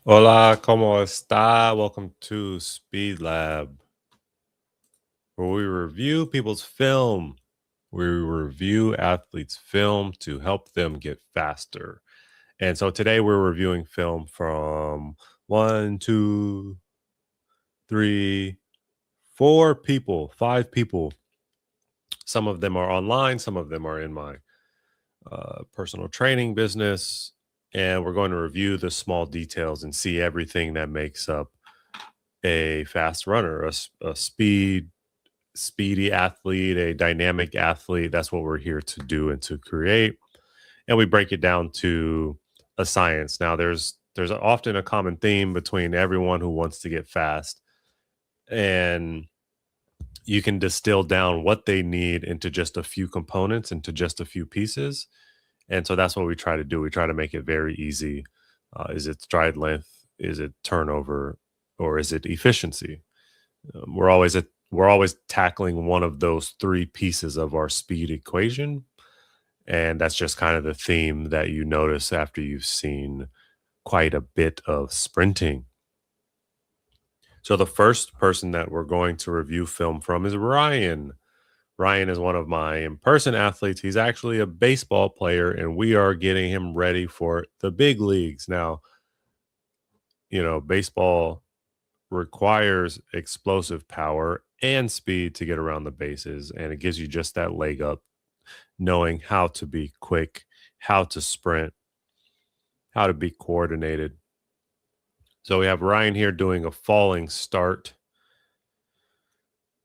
Hola, ¿cómo está? Welcome to Speed Lab, where we review people's film. We review athletes' film to help them get faster. And so today we're reviewing film from one, two, three, four people, five people. Some of them are online, some of them are in my personal training business. And we're going to review the small details and see everything that makes up a fast runner, a speedy athlete, a dynamic athlete. That's what we're here to do and to create. And we break it down to a science. Now, there's often a common theme between everyone who wants to get fast, and you can distill down what they need into just a few components, into just a few pieces. And so that's what we try to do. We try to make it very easy. Is it stride length? Is it turnover? Or is it efficiency? We're always tackling one of those three pieces of our speed equation, and that's just kind of the theme that you notice after you've seen quite a bit of sprinting. So the first person that we're going to review film from is Ryan. Ryan is one of my in-person athletes. He's actually a baseball player, and we are getting him ready for the big leagues. Now, baseball requires explosive power and speed to get around the bases, and it gives you just that leg up, knowing how to be quick, how to sprint, how to be coordinated. So we have Ryan here doing a falling start.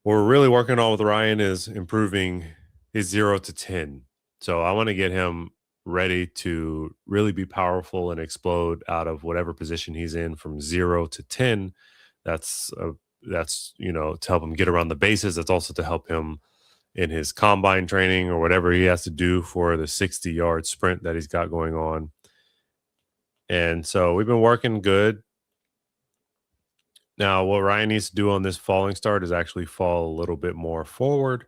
What we're really working on with Ryan is improving his 0 to 10. So I want to get him ready to really be powerful and explode out of whatever position he's in from 0 to 10. That's to help him get around the bases. That's also to help him in his combine training or whatever he has to do for the 60-yard sprint that he's got going on. And so we've been working good. Now, what Ryan needs to do on this falling start is actually fall a little bit more forward.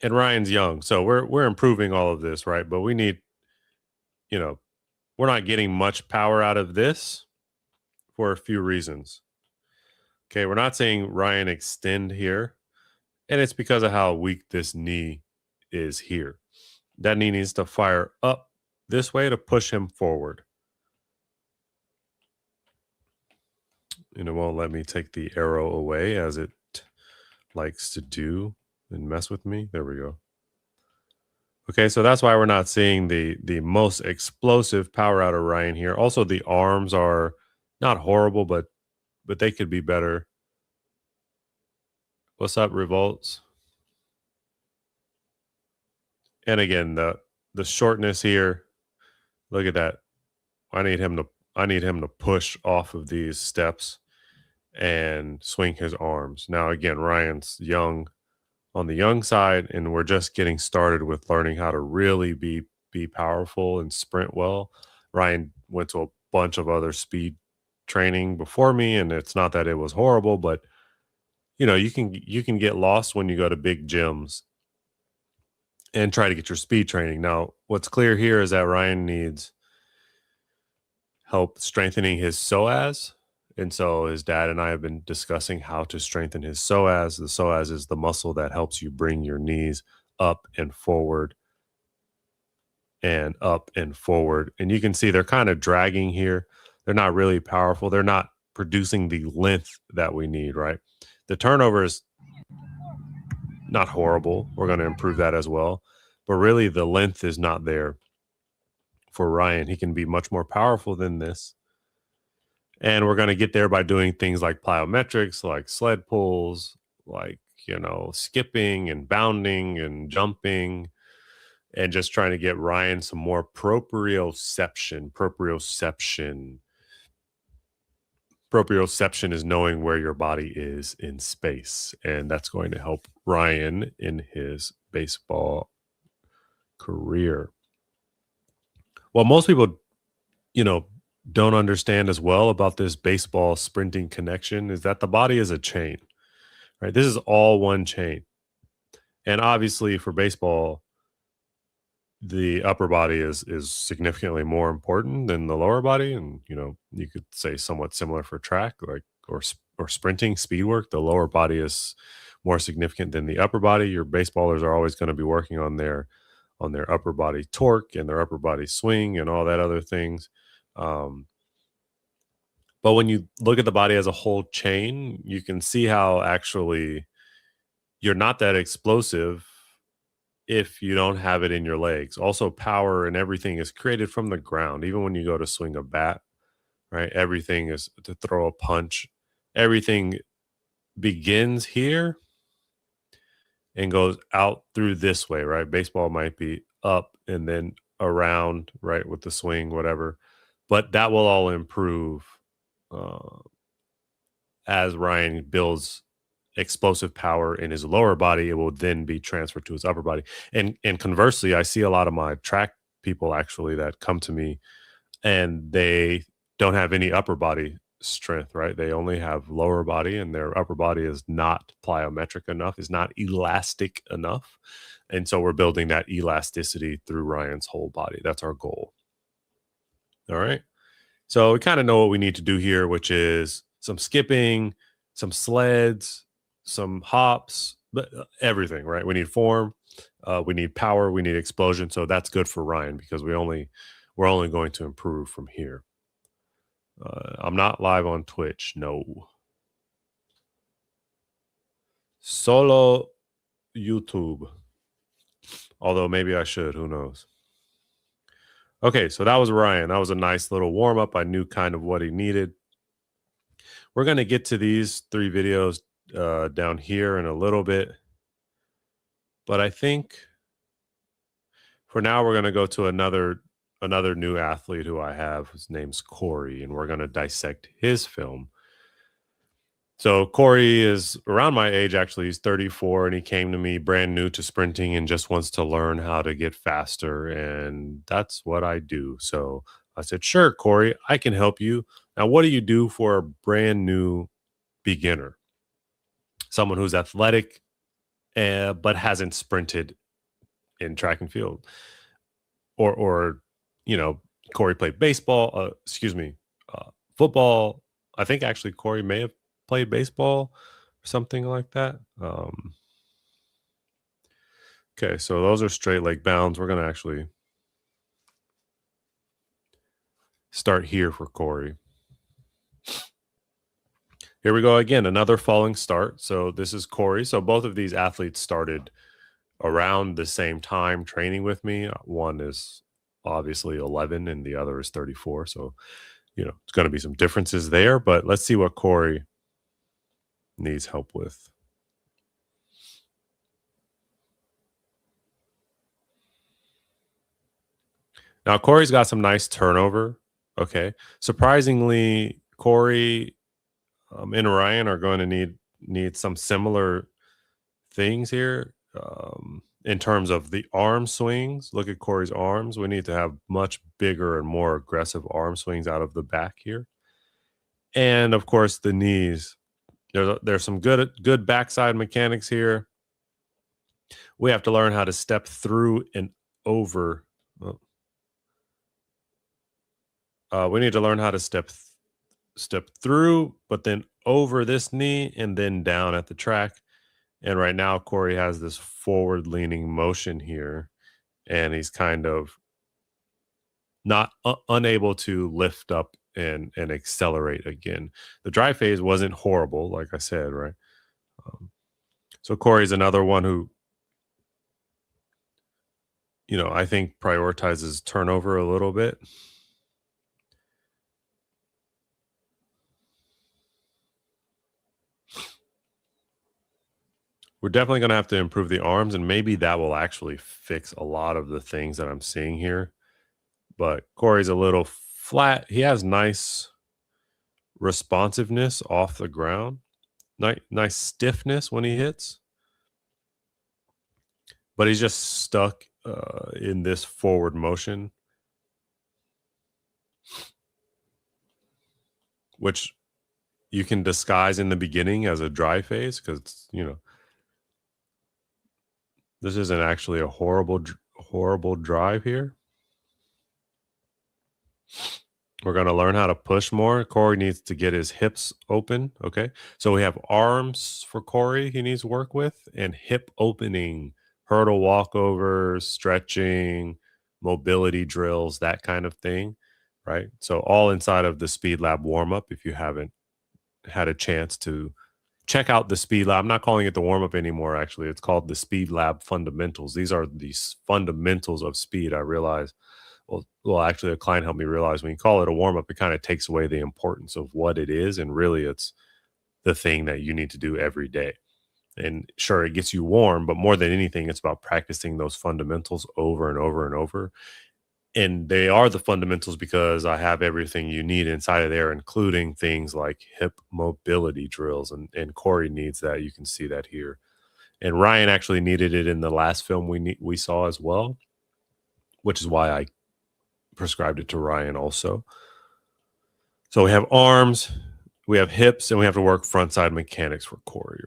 And Ryan's young, so we're improving all of this, right? But we need, you know, we're not getting much power out of this for a few reasons. Okay, we're not seeing Ryan extend here, and it's because of how weak this knee is here. That knee needs to fire up this way to push him forward. And it won't let me take the arrow away as it likes to do and mess with me. There we go. Okay, so that's why we're not seeing the most explosive power out of Ryan here. Also, the arms are not horrible, but they could be better. What's up, Revolts? And again, the shortness here. Look at that. I need him to push off of these steps and swing his arms. Now again, Ryan's young on the young side, and we're just getting started with learning how to really be powerful and sprint well. Ryan went to a bunch of other speed training before me, and it's not that it was horrible, but you can get lost when you go to big gyms and try to get your speed training. Now, what's clear here is that Ryan needs help strengthening his psoas. And so his dad and I have been discussing how to strengthen his psoas. The psoas is the muscle that helps you bring your knees up and forward and up and forward. And you can see they're kind of dragging here. They're not really powerful. They're not producing the length that we need, right? The turnover is not horrible. We're going to improve that as well. But really, the length is not there for Ryan. He can be much more powerful than this. And we're going to get there by doing things like plyometrics, like sled pulls, like, skipping and bounding and jumping, and just trying to get Ryan some more proprioception. Proprioception is knowing where your body is in space. And that's going to help Ryan in his baseball career. Well, most people, you know, don't understand as well about this baseball sprinting connection is that the body is a chain, right? This is all one chain. And obviously for baseball, the upper body is significantly more important than the lower body, and you could say somewhat similar for track, like or sprinting speed work. The lower body is more significant than the upper body. Your baseballers are always going to be working on their upper body torque and their upper body swing and all that other things. Um, but when you look at the body as a whole chain, you can see how actually you're not that explosive if you don't have it in your legs. Also, power and everything is created from the ground. Even when you go to swing a bat, right? Everything is to throw a punch. Everything begins here and goes out through this way, right? Baseball might be up and then around, right, with the swing, whatever. But that will all improve uh, as Ryan builds explosive power in his lower body. It will then be transferred to his upper body. And conversely, I see a lot of my track people actually that come to me and they don't have any upper body strength, right? They only have lower body and their upper body is not plyometric enough, is not elastic enough. And so we're building that elasticity through Ryan's whole body. That's our goal. All right. So we kind of know what we need to do here, which is some skipping, some sleds, some hops, but everything, right? We need form, we need power, we need explosion. So that's good for Ryan because we're only going to improve from here. I'm not live on Twitch. No. Solo YouTube. Although maybe I should. Who knows? Okay, so that was Ryan. That was a nice little warm up. I knew kind of what he needed. We're going to get to these 3 videos down here in a little bit. But I think for now, we're going to go to another new athlete who I have. His name's Corey, and we're going to dissect his film. So Corey is around my age, actually. He's 34, and he came to me brand new to sprinting and just wants to learn how to get faster. And that's what I do. So I said, sure, Corey, I can help you. Now, what do you do for a brand new beginner? Someone who's athletic, but hasn't sprinted in track and field. Or Corey played baseball, football. I think actually Corey may have played baseball or something like that. Okay, so those are straight leg bounds. We're going to actually start here for Corey. Here we go again, another falling start. So this is Corey. So both of these athletes started around the same time training with me. One is obviously 11 and the other is 34. So, it's going to be some differences there, but let's see what Corey needs help with. Now, Corey's got some nice turnover. Okay. Surprisingly, Corey and Ryan are going to need some similar things here. In terms of the arm swings, look at Corey's arms. We need to have much bigger and more aggressive arm swings out of the back here. And of course, the knees. There's some good backside mechanics here. We have to learn how to step through and over. We need to learn how to step through, but then over this knee and then down at the track. And right now, Corey has this forward-leaning motion here, and he's kind of not unable to lift up and accelerate again. The dry phase wasn't horrible, like I said, right? So Corey's another one who, I think prioritizes turnover a little bit. We're definitely going to have to improve the arms, and maybe that will actually fix a lot of the things that I'm seeing here. But Corey's a little flat. He has nice responsiveness off the ground, nice stiffness when he hits. But he's just stuck in this forward motion, which you can disguise in the beginning as a dry phase because, this isn't actually a horrible horrible drive here. We're going to learn how to push more. Corey needs to get his hips open. Okay. So we have arms for Corey he needs to work with, and hip opening, hurdle walkovers, stretching, mobility drills, that kind of thing. Right. So all inside of the Speed Lab warm up. If you haven't had a chance to check out the Speed Lab, I'm not calling it the warm up anymore. Actually, it's called the Speed Lab Fundamentals. These are the fundamentals of speed. I realize. Well, actually, a client helped me realize when you call it a warm up, it kind of takes away the importance of what it is, and really, it's the thing that you need to do every day. And sure, it gets you warm, but more than anything, it's about practicing those fundamentals over and over and over. And they are the fundamentals because I have everything you need inside of there, including things like hip mobility drills. And Corey needs that. You can see that here. And Ryan actually needed it in the last film we saw as well, which is why I prescribed it to Ryan also. So we have arms, we have hips, and we have to work front side mechanics for Corey.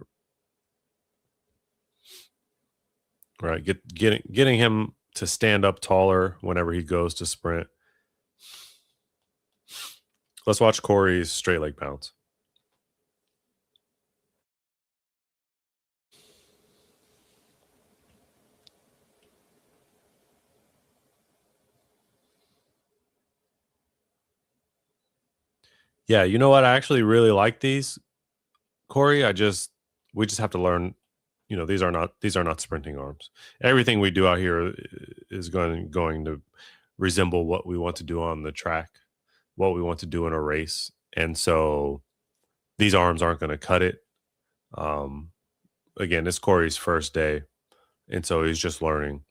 Right, getting him to stand up taller whenever he goes to sprint. Let's watch Corey's straight leg bounce. Yeah, you know what? I actually really like these, Corey. We just have to learn. These are not sprinting arms. Everything we do out here is going to resemble what we want to do on the track, what we want to do in a race, and so these arms aren't going to cut it. Um, Again, it's Corey's first day, and so he's just learning.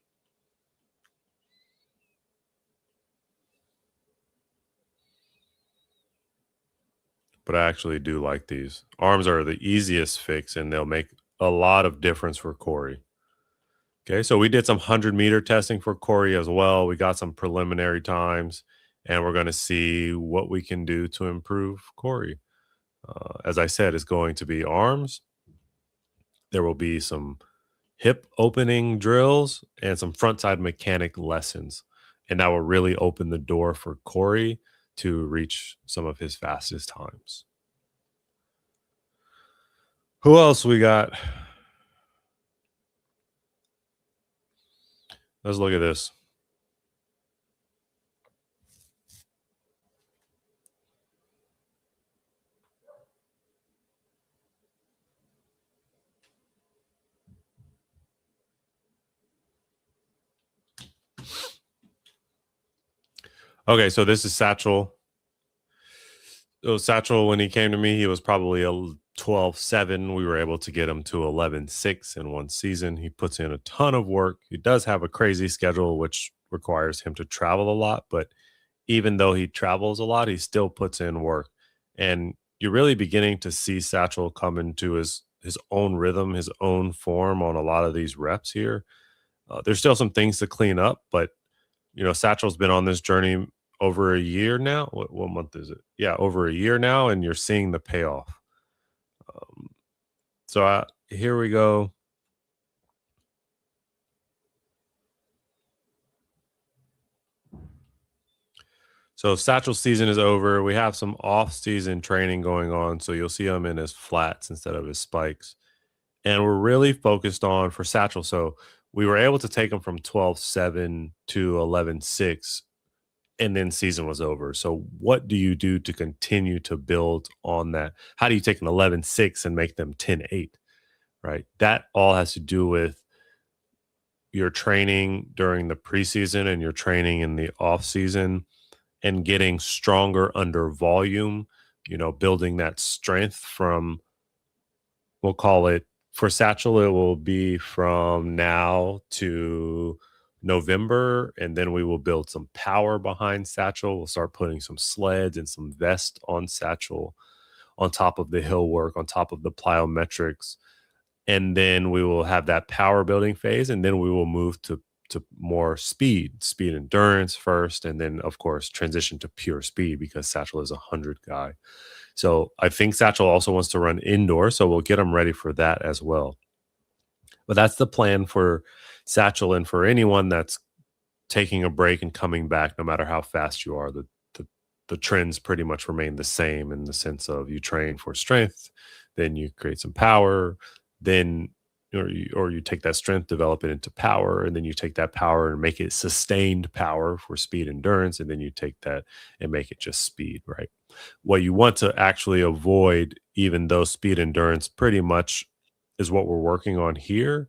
But I actually do like these. Arms are the easiest fix, and they'll make a lot of difference for Corey. Okay, so we did some 100-meter testing for Corey as well. We got some preliminary times, and we're going to see what we can do to improve Corey. As I said, it's going to be arms. There will be some hip opening drills and some front side mechanic lessons. And that will really open the door for Corey to reach some of his fastest times. Who else we got? Let's look at this. Okay, so this is Satchel. Satchel, when he came to me, he was probably a 12.7. We were able to get him to 11.6 in one season. He puts in a ton of work. He does have a crazy schedule, which requires him to travel a lot. But even though he travels a lot, he still puts in work. And you're really beginning to see Satchel come into his own rhythm, his own form on a lot of these reps here. There's still some things to clean up, but Satchel's been on this journey over a year now. What month is it? Yeah, over a year now, and you're seeing the payoff. So here we go. So Satchel season is over. We have some off-season training going on, so you'll see him in his flats instead of his spikes. And we're really focused on for Satchel. So we were able to take him from 12.7 to 11.6, and then season was over. So what do you do to continue to build on that? How do you take an 11.6 and make them 10.8, right? That all has to do with your training during the preseason and your training in the off season and getting stronger under volume, building that strength from, we'll call it, for Satchel, it will be from now to November, and then we will build some power behind Satchel. We'll start putting some sleds and some vest on Satchel on top of the hill work, on top of the plyometrics. And then we will have that power building phase, and then we will move to more speed endurance first, and then, of course, transition to pure speed because Satchel is a 100 guy. So I think Satchel also wants to run indoor, so we'll get him ready for that as well. But that's the plan for Satchel, and for anyone that's taking a break and coming back no matter how fast you are. The trends pretty much remain the same in the sense of you train for strength, then you create some power, then or you take that strength, develop it into power, and then you take that power and make it sustained power for speed endurance, and then you take that and make it just speed, right? What you want to actually avoid, even though speed endurance pretty much is what we're working on here,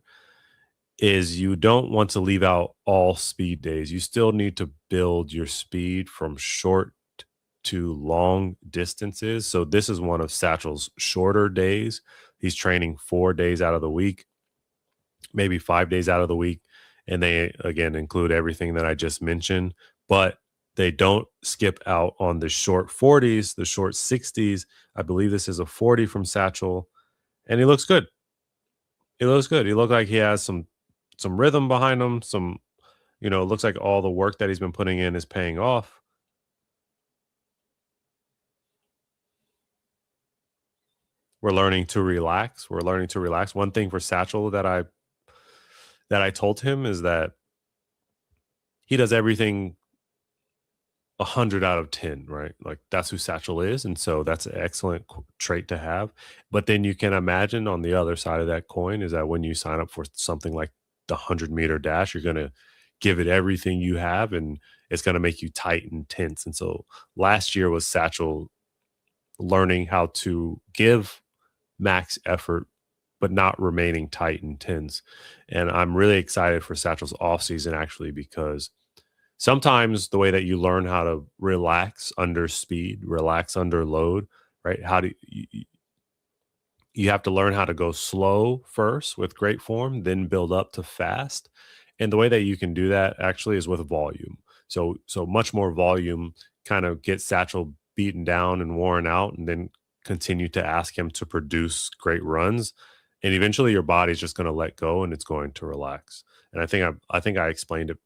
is you don't want to leave out all speed days. You still need to build your speed from short to long distances. So this is one of Satchel's shorter days. He's training 4 days out of the week, maybe 5 days out of the week. And they, again, include everything that I just mentioned, but they don't skip out on the short 40s, the short 60s. I believe this is a 40 from Satchel, and he looks good. He looks good. He looks like he has some rhythm behind him. Some, it looks like all the work that he's been putting in is paying off. We're learning to relax. We're learning to relax. One thing for Satchel that I told him is that he does everything 100 out of 10, right? Like that's who Satchel is. And so that's an excellent trait to have. But then you can imagine on the other side of that coin is that when you sign up for something like the 100-meter dash, you're going to give it everything you have and it's going to make you tight and tense. And so last year was Satchel learning how to give max effort but not remaining tight and tense. And I'm really excited for Satchel's offseason actually because sometimes the way that you learn how to relax under speed, relax under load, right? How do you have to learn how to go slow first with great form, then build up to fast. And the way that you can do that actually is with volume. So much more volume kind of gets Satchel beaten down and worn out, and then continue to ask him to produce great runs. And eventually your body's just going to let go and it's going to relax. And I think I explained it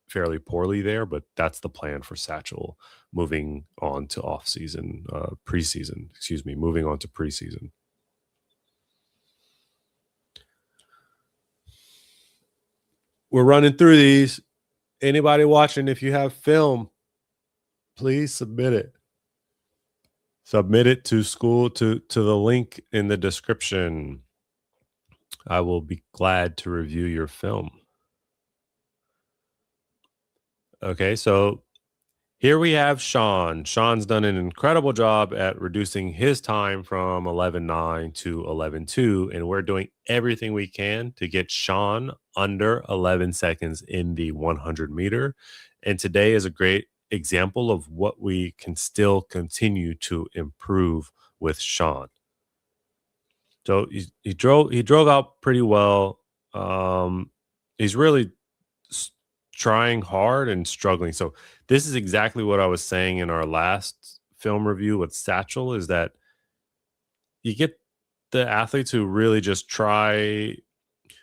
fairly poorly there, but that's the plan for Satchel moving on to off season, preseason, excuse me, moving on to preseason. We're running through these. Anybody watching, if you have film, please submit it. Submit it to school to the link in the description. I will be glad to review your film. Okay, so here we have Sean. Sean's done an incredible job at reducing his time from 11.9 to 11.2, and we're doing everything we can to get Sean under 11 seconds in the 100 meter. And today is a great example of what we can still continue to improve with Sean. So he drove out pretty well. He's really trying hard and struggling. So this is exactly what I was saying in our last film review with Satchel, is that you get the athletes who really just try,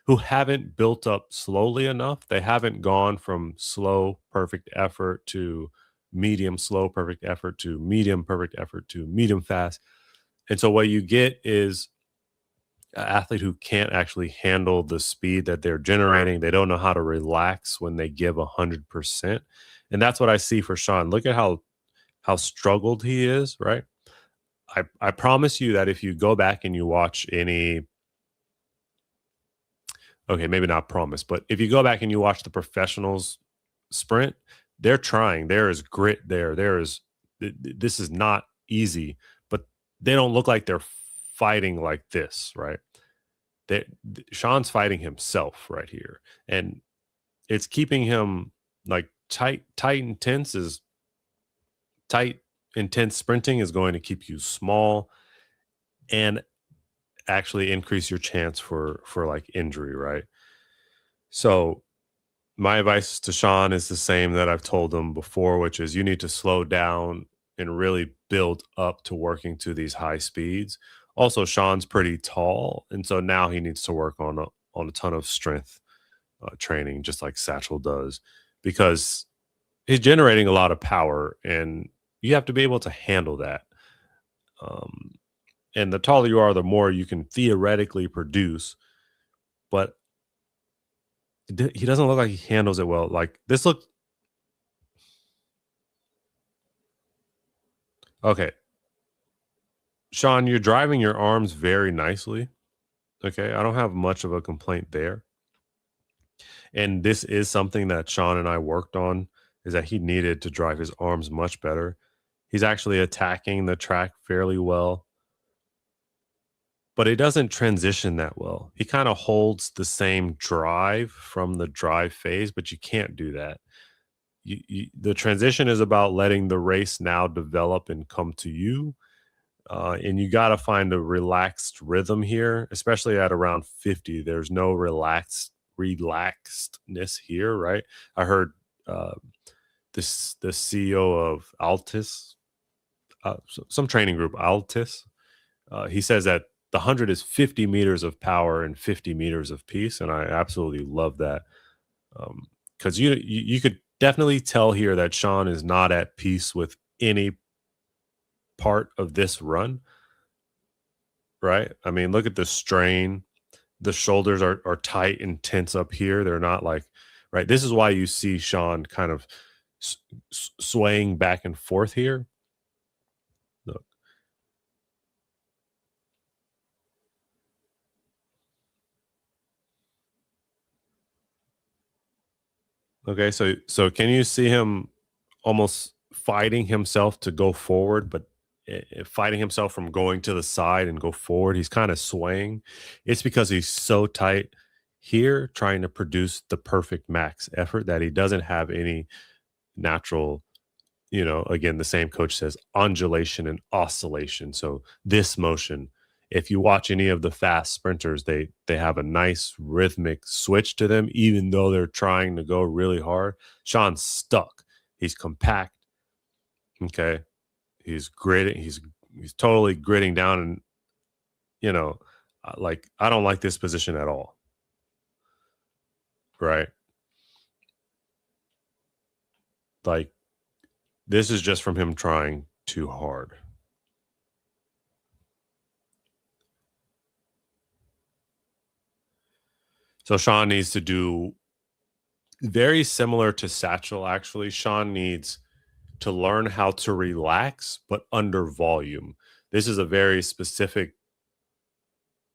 who haven't built up slowly enough. They haven't gone from slow, perfect effort to medium, slow, perfect effort to medium, perfect effort to medium, fast. And so what you get is an athlete who can't actually handle the speed that they're generating. They don't know how to relax when they give 100%. And that's what I see for Sean. Look at how struggled he is, right? I promise you that if you go back and you watch any, okay, maybe not promise, but if you go back and you watch the professionals sprint, they're trying. There is grit there. This is not easy, but they don't look like they're fighting like this, right? Sean's fighting himself right here, and it's keeping him like tight, intense. Is tight, intense sprinting is going to keep you small and actually increase your chance for like injury, right? So my advice to Sean is the same that I've told him before, which is you need to slow down and really build up to working to these high speeds. Also, Sean's pretty tall, and so now he needs to work on a ton of strength training, just like Satchel does, because he's generating a lot of power, and you have to be able to handle that. Um, and the taller you are, the more you can theoretically produce. But He doesn't look like he handles it well. Like this look okay. Sean, you're driving your arms very nicely. Okay. I don't have much of a complaint there. And this is something that Sean and I worked on is that he needed to drive his arms much better. He's actually attacking the track fairly well, but it doesn't transition that well. He kind of holds the same drive from the drive phase, but you can't do that. The transition is about letting the race now develop and come to you. And you got to find a relaxed rhythm here, especially at around 50. There's no relaxedness here, right? I heard uh, the CEO of Altis, some training group, Altis. He says that the 100 is 50 meters of power and 50 meters of peace, and I absolutely love that because you could definitely tell here that Sean is not at peace with any part of this run, right? I mean, look at the strain. The shoulders are tight and tense up here. They're not like right. This is why you see Sean kind of swaying back and forth here. Look, okay, so can you see him almost fighting himself to go forward, but fighting himself from going to the side and go forward? He's kind of swaying. It's because he's so tight here, trying to produce the perfect max effort that he doesn't have any natural, again, the same coach says undulation and oscillation. So this motion, if you watch any of the fast sprinters, they have a nice rhythmic switch to them, even though they're trying to go really hard. Sean's stuck. He's compact. Okay. He's gritting. He's totally gritting down, and like I don't like this position at all. Right. Like this is just from him trying too hard. So Sean needs to do very similar to Satchel, actually. Sean needs to learn how to relax, but under volume. This is a very specific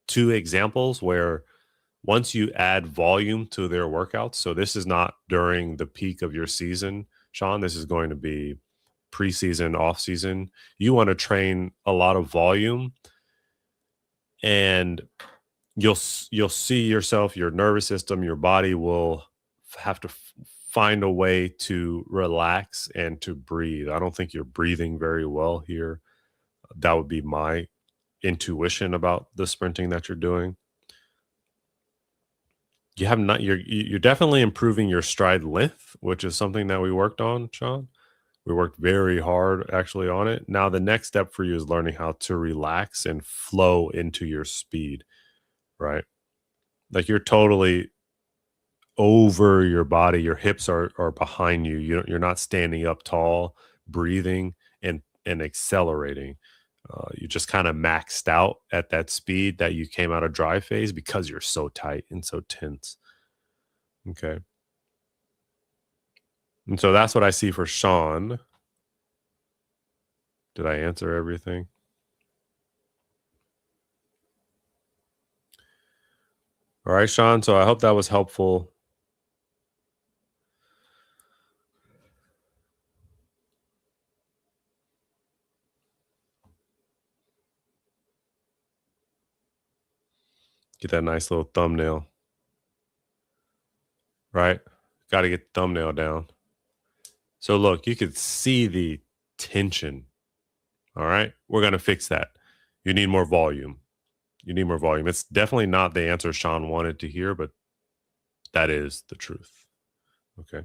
two examples where once you add volume to their workouts, so this is not during the peak of your season, Sean, this is going to be preseason, off season. You want to train a lot of volume, and you'll see yourself, your nervous system, your body will have to find a way to relax and to breathe. I don't think you're breathing very well here. That would be my intuition about the sprinting that you're doing. You have not you're definitely improving your stride length, which is something that we worked on, Sean. We worked very hard actually on it. Now the next step for you is learning how to relax and flow into your speed, right? Like you're totally over your body. Your hips are behind you. You're not standing up tall, breathing and accelerating. You just kind of maxed out at that speed that you came out of drive phase because you're so tight and so tense. Okay. And so that's what I see for Sean. Did I answer everything? All right, Sean. So I hope that was helpful. Get that nice little thumbnail. Right? Got to get the thumbnail down. So look, you could see the tension. All right. We're going to fix that. You need more volume. You need more volume. It's definitely not the answer Sean wanted to hear, but that is the truth. Okay.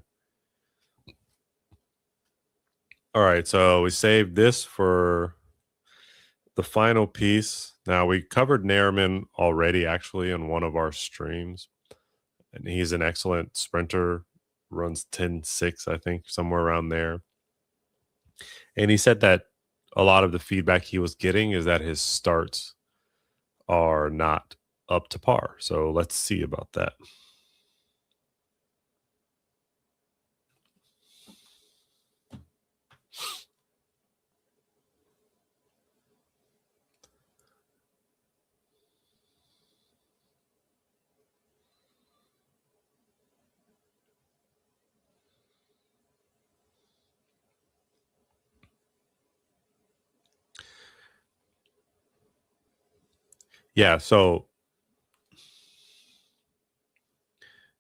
All right. So we saved this for the final piece. Now we covered Nairman already, actually, in one of our streams. And he's an excellent sprinter, runs 10.6, I think, somewhere around there. And he said that a lot of the feedback he was getting is that his starts are not up to par. So let's see about that. Yeah, so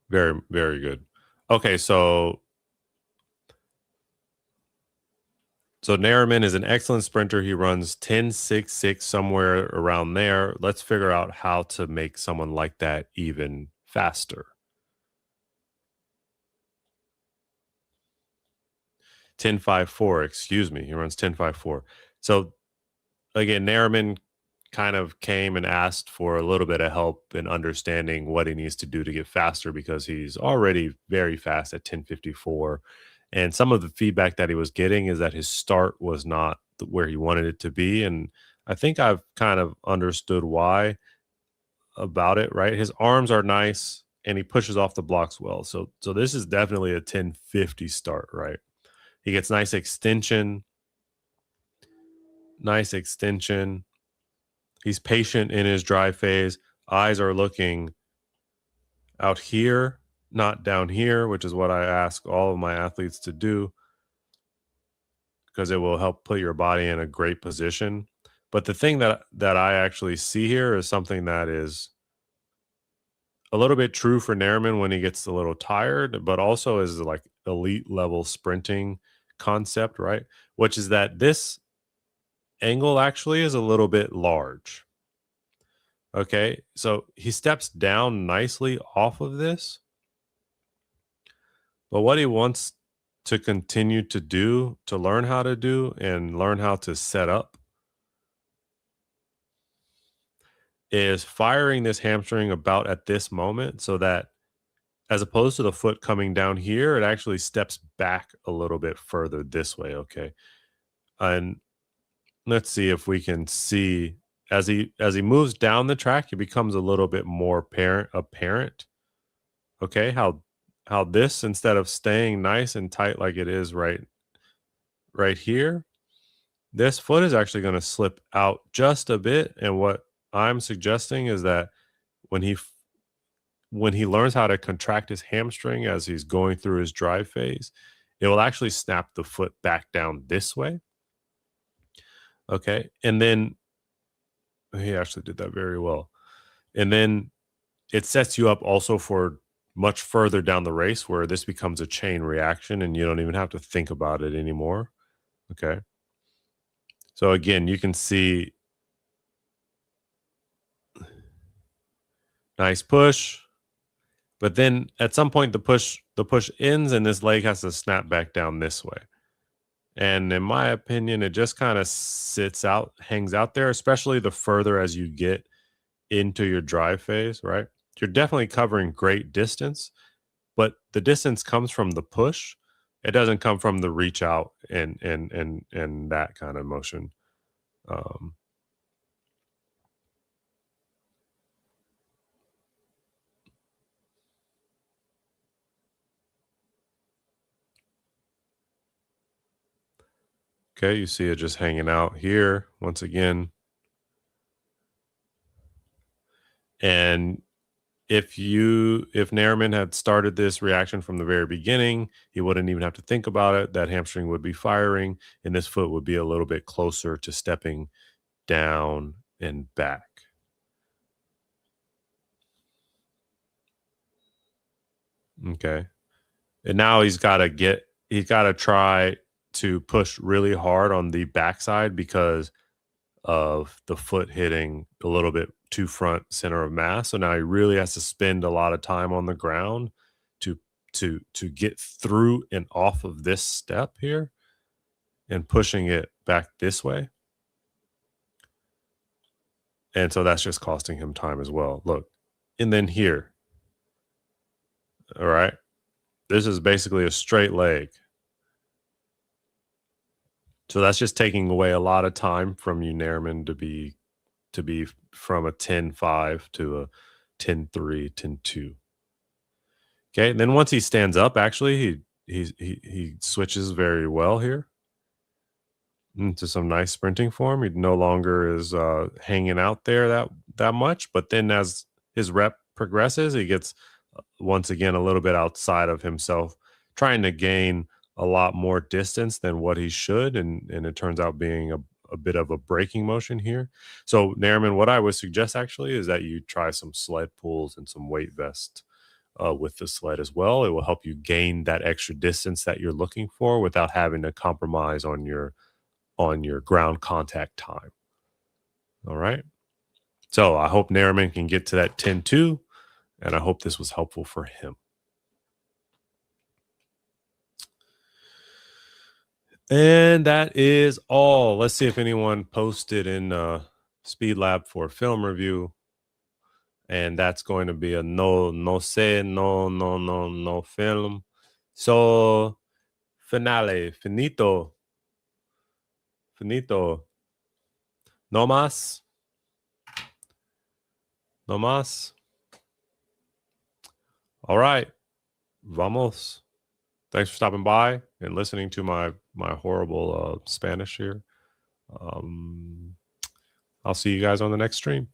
very, very good. Okay, so Nariman is an excellent sprinter. He runs 10.66 somewhere around there. Let's figure out how to make someone like that even faster. 10.54, excuse me. He runs 10.54. So again, Nariman kind of came and asked for a little bit of help in understanding what he needs to do to get faster because he's already very fast at 10.54. And some of the feedback that he was getting is that his start was not where he wanted it to be. And I think I've kind of understood why about it, right? His arms are nice and he pushes off the blocks well. So this is definitely a 10.50 start, right? He gets nice extension. He's patient in his drive phase. Eyes are looking out here, not down here, which is what I ask all of my athletes to do because it will help put your body in a great position. But the thing that I actually see here is something that is a little bit true for Nairman when he gets a little tired, but also is like elite level sprinting concept, right? Which is that this angle actually is a little bit large. Okay, so he steps down nicely off of this, but what he wants to continue to do, to learn how to do, and learn how to set up is firing this hamstring about at this moment so that as opposed to the foot coming down here, it actually steps back a little bit further this way. Okay. And let's see if we can see as he moves down the track, it becomes a little bit more apparent. Okay, how this instead of staying nice and tight like it is right here, this foot is actually going to slip out just a bit. And what I'm suggesting is that when he learns how to contract his hamstring as he's going through his drive phase, it will actually snap the foot back down this way. Okay. And then he actually did that very well. And then it sets you up also for much further down the race where this becomes a chain reaction and you don't even have to think about it anymore. Okay. So again, you can see nice push, but then at some point the push ends and this leg has to snap back down this way. And in my opinion, it just kind of hangs out there, especially the further as you get into your drive phase, right? You're definitely covering great distance, but the distance comes from the push. It doesn't come from the reach out and that kind of motion. Um, okay, you see it just hanging out here once again. And if Nairman had started this reaction from the very beginning, he wouldn't even have to think about it. That hamstring would be firing, and this foot would be a little bit closer to stepping down and back. Okay. And now he's got to try to push really hard on the backside because of the foot hitting a little bit too front center of mass. So now he really has to spend a lot of time on the ground to to get through and off of this step here and pushing it back this way. And so that's just costing him time as well. Look. And then here. All right. This is basically a straight leg. So that's just taking away a lot of time from you, Nairman, to be from a 10.5 to a 10.3, 10.2. Okay. And then once he stands up, actually, he switches very well here into some nice sprinting form. He no longer is hanging out there that much. But then as his rep progresses, he gets once again a little bit outside of himself, trying to gain a lot more distance than what he should, and it turns out being a bit of a braking motion here. So Nariman, what I would suggest actually is that you try some sled pulls and some weight vest with the sled as well. It will help you gain that extra distance that you're looking for without having to compromise on your ground contact time. All right. So I hope Nariman can get to that 10-2, and I hope this was helpful for him. And that is all. Let's see if anyone posted in Speed Lab for a film review. And that's going to be a no film. So finale, finito. No más. No más. All right. Vamos. Thanks for stopping by and listening to my horrible Spanish here. I'll see you guys on the next stream.